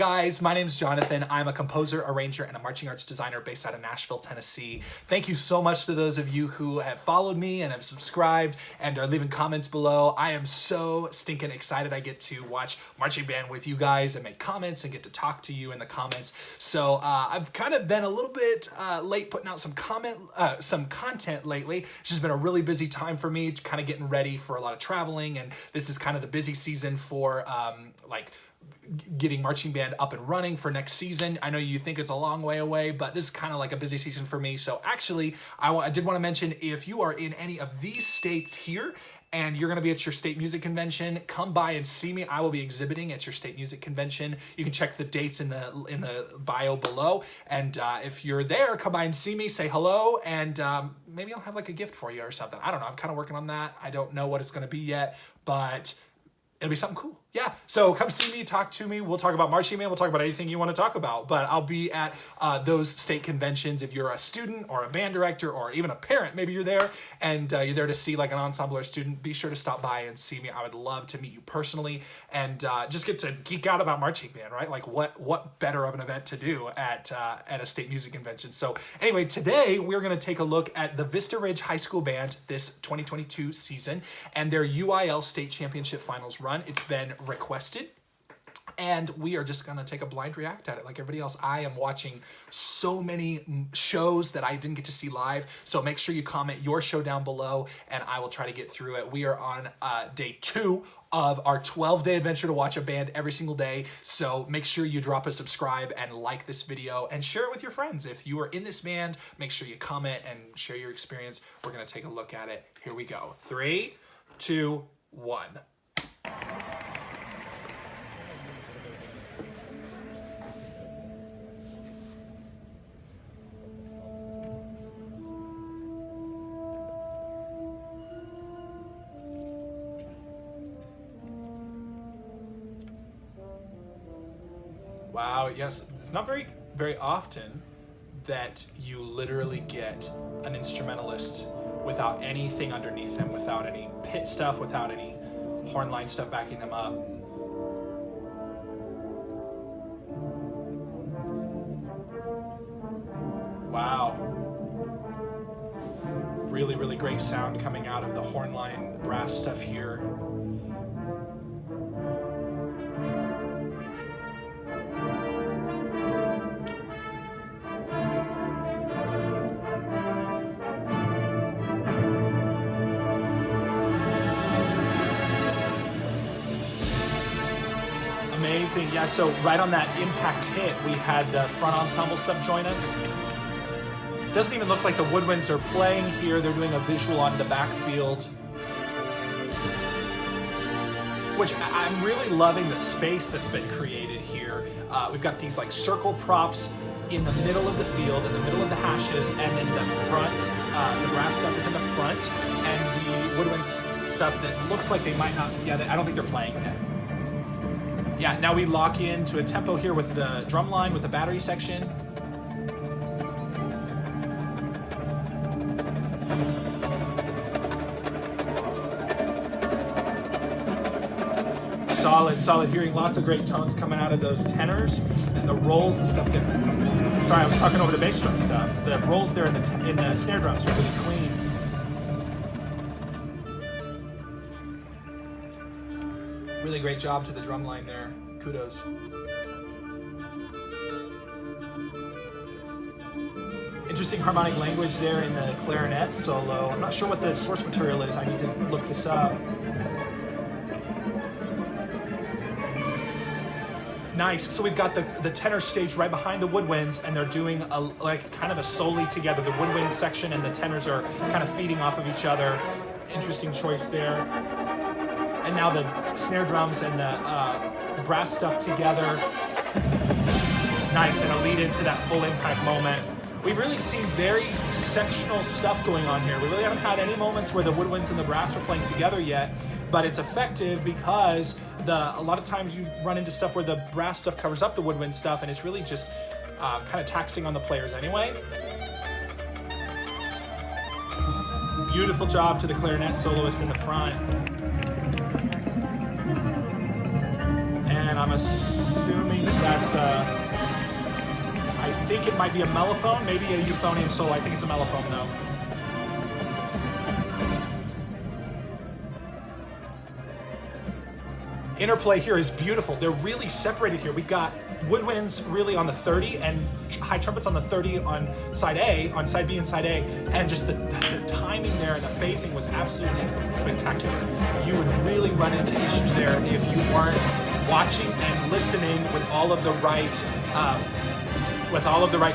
guys? My name's Jonathan. I'm a composer, arranger, and a marching arts designer based out of Nashville, Tennessee. Thank you so much to those of you who have followed me and have subscribed and are leaving comments below. I am so stinking excited I get to watch marching band with you guys and make comments and get to talk to you in the comments. So I've kind of been a little bit late putting out some content lately. It's just been a really busy time for me, kind of getting ready for a lot of traveling, and this is kind of the busy season for getting marching band up and running for next season. I know you think it's a long way away, but this is kind of like a busy season for me. So actually, I did want to mention, if you are in any of these states here and you're going to be at your state music convention, come by and see me. I will be exhibiting at your state music convention. You can check the dates in the bio below. And if you're there, come by and see me, say hello, and maybe I'll have like a gift for you or something. I don't know. I'm kind of working on that. I don't know what it's going to be yet, but it'll be something cool. Yeah, so come see me, talk to me. We'll talk about marching band. We'll talk about anything you want to talk about. But I'll be at those state conventions. If you're a student or a band director or even a parent, maybe you're there and you're there to see like an ensemble or a student, be sure to stop by and see me. I would love to meet you personally and just get to geek out about marching band, right? Like what better of an event to do at a state music convention. So anyway, today we're going to take a look at the Vista Ridge High School Band this 2022 season and their UIL State Championship Finals run. It's been requested, and we are just gonna take a blind react at it like everybody else. I am watching so many shows that I didn't get to see live, so make sure you comment your show down below and I will try to get through it. We are on day 2 of our 12-day adventure to watch a band every single day, so make sure you drop a subscribe and like this video and share it with your friends. If you are in this band, make sure you comment and share your experience. We're gonna take a look at it. Here we go. 3, 2, 1. Wow, yes, it's not very often that you literally get an instrumentalist without anything underneath them, without any pit stuff, without any horn line stuff backing them up. Wow. Really, really great sound coming out of the horn line brass stuff here. Amazing. Yeah, so right on that impact hit, we had the front ensemble stuff join us. Doesn't even look like the woodwinds are playing here. They're doing a visual on the backfield. Which I'm really loving the space that's been created here. We've got these like circle props in the middle of the field, in the middle of the hashes, and in the front, the brass stuff is in the front, and the woodwind stuff that looks like they might not, I don't think they're playing yet. Yeah, now we lock into a tempo here with the drum line, with the battery section. Solid, hearing lots of great tones coming out of those tenors, and the rolls and stuff get, sorry, I was talking over the bass drum stuff. The rolls there in the snare drums are really clean. Really great job to the drum line there. Kudos. Interesting harmonic language there in the clarinet solo. I'm not sure what the source material is. I need to look this up. Nice. So we've got the tenor stage right behind the woodwinds, and they're doing kind of a soli together. The woodwind section and the tenors are kind of feeding off of each other. Interesting choice there. And now the snare drums and the brass stuff together. Nice, and a lead into that full impact moment. We've really seen very sectional stuff going on here. We really haven't had any moments where the woodwinds and the brass are playing together yet, but it's effective because a lot of times you run into stuff where the brass stuff covers up the woodwind stuff, and it's really just kind of taxing on the players anyway. Beautiful job to the clarinet soloist in the front. And I'm assuming that's I think it might be a mellophone, maybe a euphonium solo. I think it's a mellophone though. Interplay here is beautiful. They're really separated here. We've got woodwinds really on the 30 and high trumpets on the 30 on side A, on side B and side A, and just the timing there and the phasing was absolutely spectacular. You would really run into issues there if you weren't watching and listening with all of the right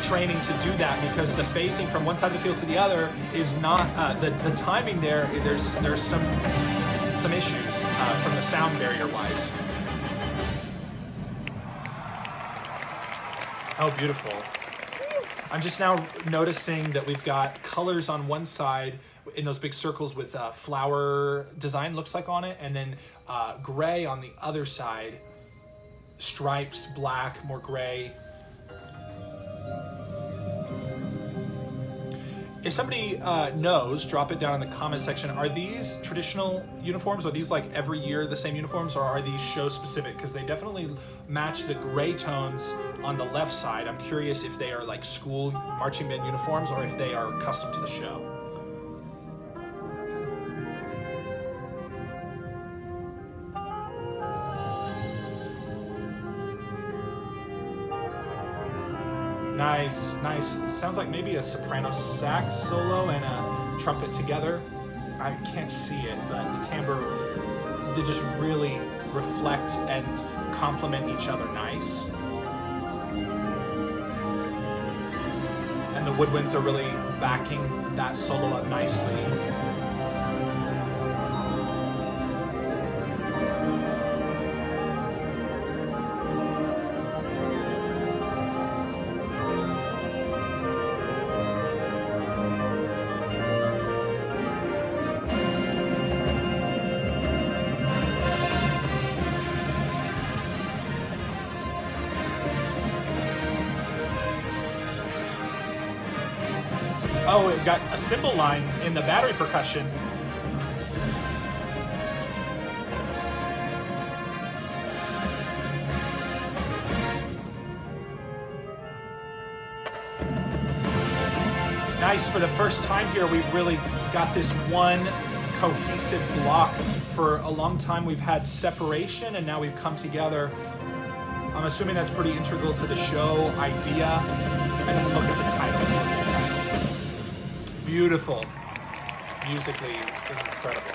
training to do that, because the phasing from one side of the field to the other is not the timing there. There's some issues from the sound barrier wise. Oh, beautiful. I'm just now noticing that we've got colors on one side in those big circles with flower design looks like on it, and then gray on the other side. Stripes, black, more gray. If somebody knows, drop it down in the comment section. Are these traditional uniforms? Are these like every year the same uniforms, or are these show specific? Because they definitely match the gray tones on the left side. I'm curious if they are like school marching band uniforms or if they are custom to the show. Nice, nice. Sounds like maybe a soprano sax solo and a trumpet together. I can't see it, but the timbre, they just really reflect and complement each other nice. And the woodwinds are really backing that solo up nicely. Oh, it got a cymbal line in the battery percussion. Nice. For the first time here, we've really got this one cohesive block. For a long time, we've had separation, and now we've come together. I'm assuming that's pretty integral to the show idea. And then look at the title. Beautiful. Musically incredible.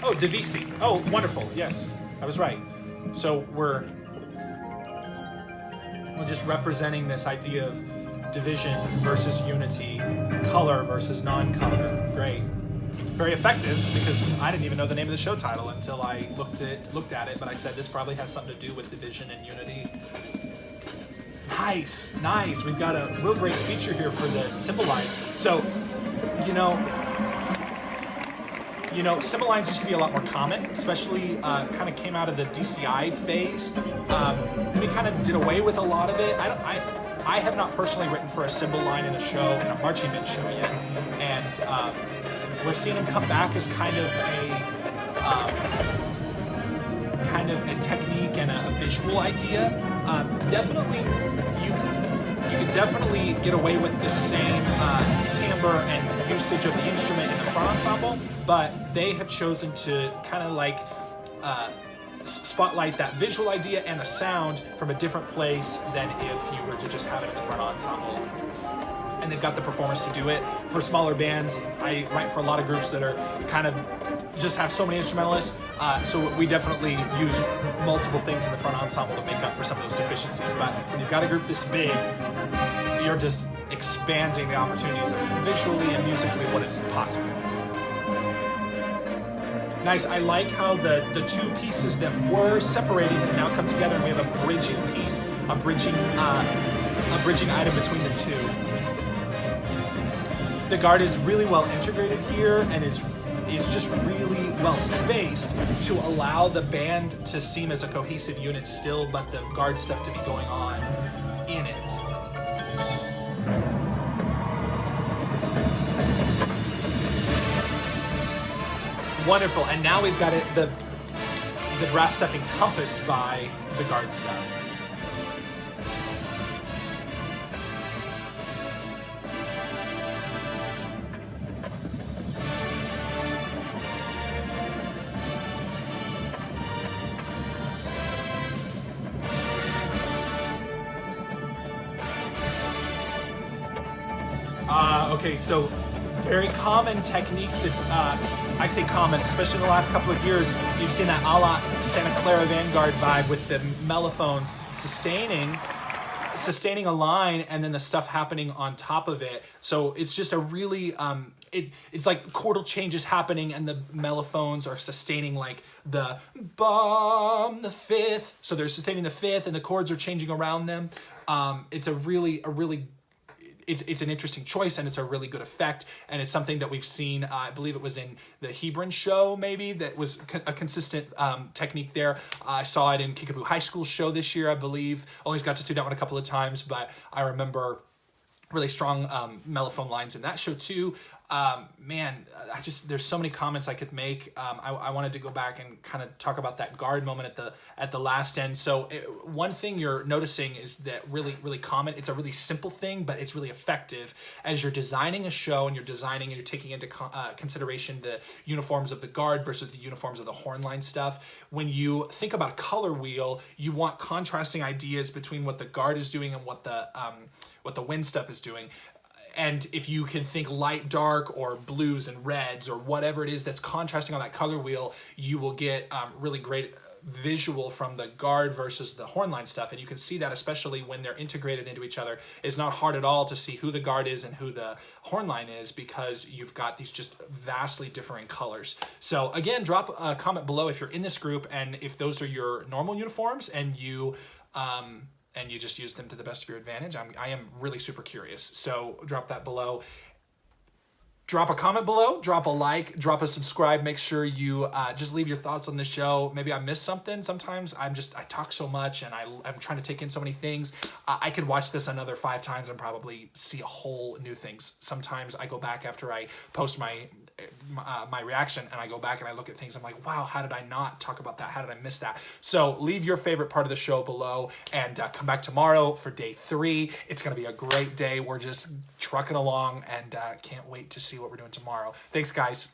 Oh, Divisi. Oh, wonderful. Yes, I was right. So we're just representing this idea of division versus unity, color versus non-color. Great. Very effective, because I didn't even know the name of the show title until I looked at it, but I said this probably has something to do with division and unity. Nice, nice. We've got a real great feature here for the cymbal line. So, you know, cymbal lines used to be a lot more common, especially kind of came out of the DCI phase. We kind of did away with a lot of it. I have not personally written for a cymbal line in a show, in a marching band show yet, and we're seeing them come back as kind of a technique and a visual idea. Definitely, you can definitely get away with the same timbre and usage of the instrument in the front ensemble, but they have chosen to kind of like spotlight that visual idea and the sound from a different place than if you were to just have it in the front ensemble. And they've got the performers to do it. For smaller bands, I write for a lot of groups that are kind of just have so many instrumentalists, so we definitely use multiple things in the front ensemble to make up for some of those deficiencies. But when you've got a group this big, you're just expanding the opportunities of visually and musically what is possible. Nice. I like how the two pieces that were separated have now come together, and we have a bridging piece, a bridging item between the two. The guard is really well integrated here, and is just really well spaced to allow the band to seem as a cohesive unit still, but the guard stuff to be going on in it. Wonderful. And now we've got it, the brass stuff encompassed by the guard stuff. Okay, so very common technique that's, I say common, especially in the last couple of years, you've seen that a la Santa Clara Vanguard vibe with the mellophones sustaining a line and then the stuff happening on top of it. So it's just a really, it's like chordal changes happening and the mellophones are sustaining like the bomb, the fifth. So they're sustaining the fifth and the chords are changing around them. It's a really it's an interesting choice and it's a really good effect, and it's something that we've seen, I believe it was in the Hebron show maybe, that was a consistent technique there. I saw it in Kickapoo High School show this year, I believe. Only got to see that one a couple of times, but I remember really strong mellophone lines in that show too. Man, there's so many comments I could make. I wanted to go back and kind of talk about that guard moment at the last end. So one thing you're noticing is that really common, it's a really simple thing, but it's really effective as you're designing a show and you're taking into consideration the uniforms of the guard versus the uniforms of the horn line stuff. When you think about a color wheel, you want contrasting ideas between what the guard is doing and what the wind stuff is doing. And if you can think light, dark, or blues and reds, or whatever it is that's contrasting on that color wheel, you will get really great visual from the guard versus the hornline stuff. And you can see that especially when they're integrated into each other. It's not hard at all to see who the guard is and who the hornline is, because you've got these just vastly differing colors. So again, drop a comment below if you're in this group and if those are your normal uniforms and you just use them to the best of your advantage. I am really super curious. So drop that below. Drop a comment below, drop a like, drop a subscribe. Make sure you just leave your thoughts on the show. Maybe I missed something. Sometimes I talk so much and I'm trying to take in so many things. I could watch this another 5 times and probably see a whole new things. Sometimes I go back after I post my reaction and I go back and I look at things. I'm like, wow, how did I not talk about that? How did I miss that? So leave your favorite part of the show below and come back tomorrow for day 3. It's going to be a great day. We're just trucking along and can't wait to see what we're doing tomorrow. Thanks, guys.